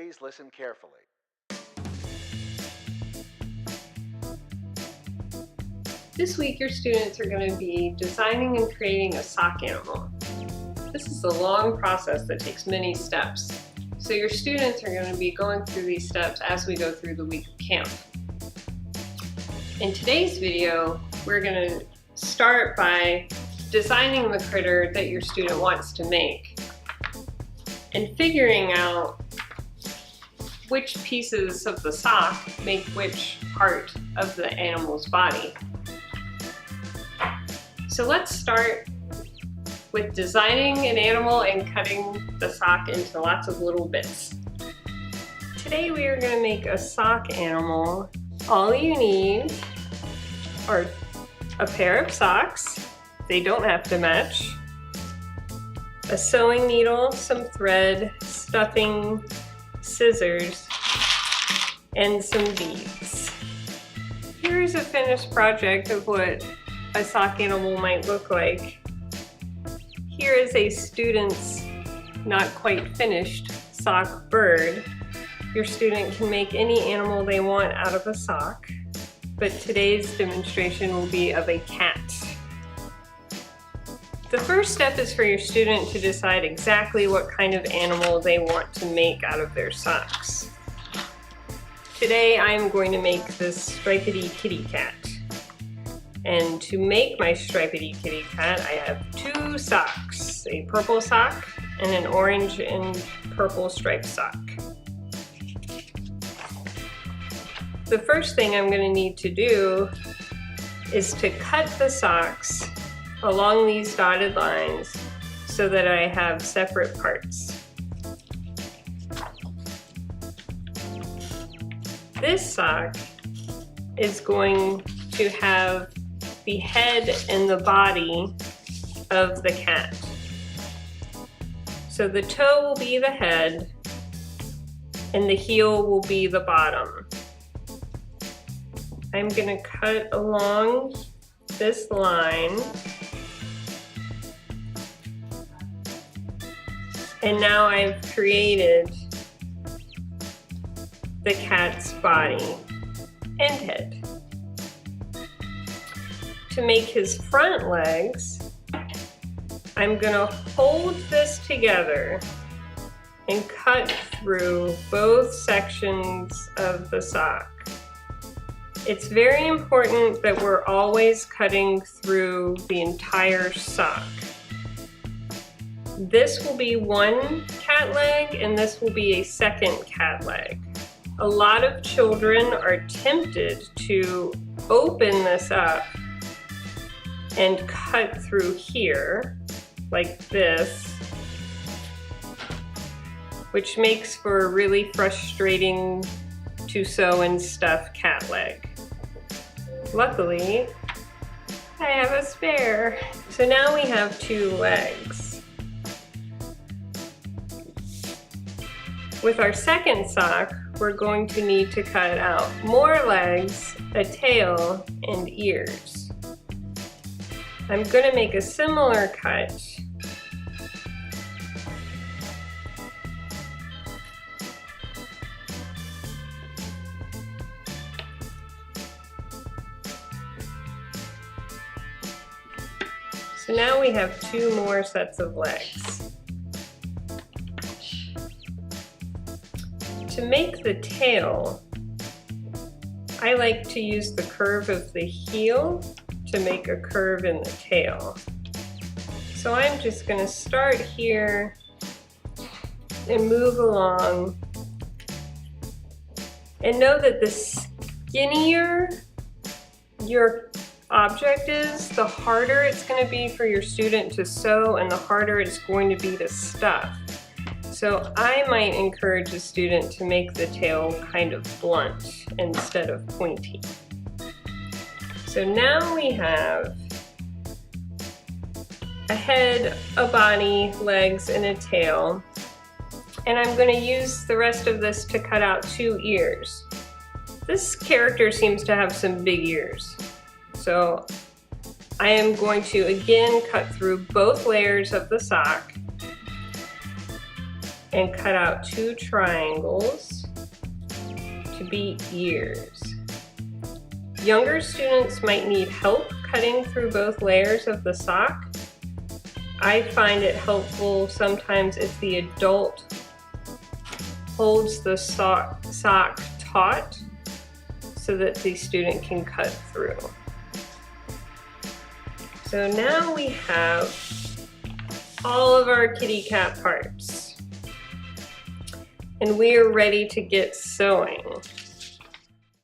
Please listen carefully. This week your students are going to be designing and creating a sock animal. This is a long process that takes many steps. So your students are going to be going through these steps as we go through the week of camp. In today's video, we're going to start by designing the critter that your student wants to make and figuring out which pieces of the sock make which part of the animal's body. So let's start with designing an animal and cutting the sock into lots of little bits. Today we are going to make a sock animal. All you need are a pair of socks. They don't have to match. A sewing needle, some thread, stuffing, scissors, and some beads. Here's a finished project of what a sock animal might look like. Here is a student's not quite finished sock bird. Your student can make any animal they want out of a sock, but today's demonstration will be of a cat. The first step is for your student to decide exactly what kind of animal they want to make out of their socks. Today I'm going to make this stripedy kitty cat. And to make my stripedy kitty cat, I have two socks, a purple sock and an orange and purple striped sock. The first thing I'm going to need to do is to cut the socks along these dotted lines so that I have separate parts. This sock is going to have the head and the body of the cat. So the toe will be the head and the heel will be the bottom. I'm going to cut along this line. And now I've created the cat's body and head. To make his front legs, I'm going to hold this together and cut through both sections of the sock. It's very important that we're always cutting through the entire sock. This will be one cat leg and this will be a second cat leg. A lot of children are tempted to open this up and cut through here like this, which makes for a really frustrating to sew and stuff cat leg. Luckily, I have a spare. So now we have two legs. With our second sock, we're going to need to cut out more legs, a tail, and ears. I'm going to make a similar cut so now we have two more sets of legs. To make the tail, I like to use the curve of the heel to make a curve in the tail. So I'm just going to start here and move along. And know that the skinnier your object is, the harder it's going to be for your student to sew and the harder it's going to be to stuff. So I might encourage a student to make the tail kind of blunt instead of pointy. So now we have a head, a body, legs, and a tail. And I'm going to use the rest of this to cut out two ears. This character seems to have some big ears. So I am going to again cut through both layers of the sock and cut out 2 triangles to be ears. Younger students might need help cutting through both layers of the sock. I find it helpful sometimes if the adult holds the sock taut so that the student can cut through. So now we have all of our kitty cat parts, and we are ready to get sewing.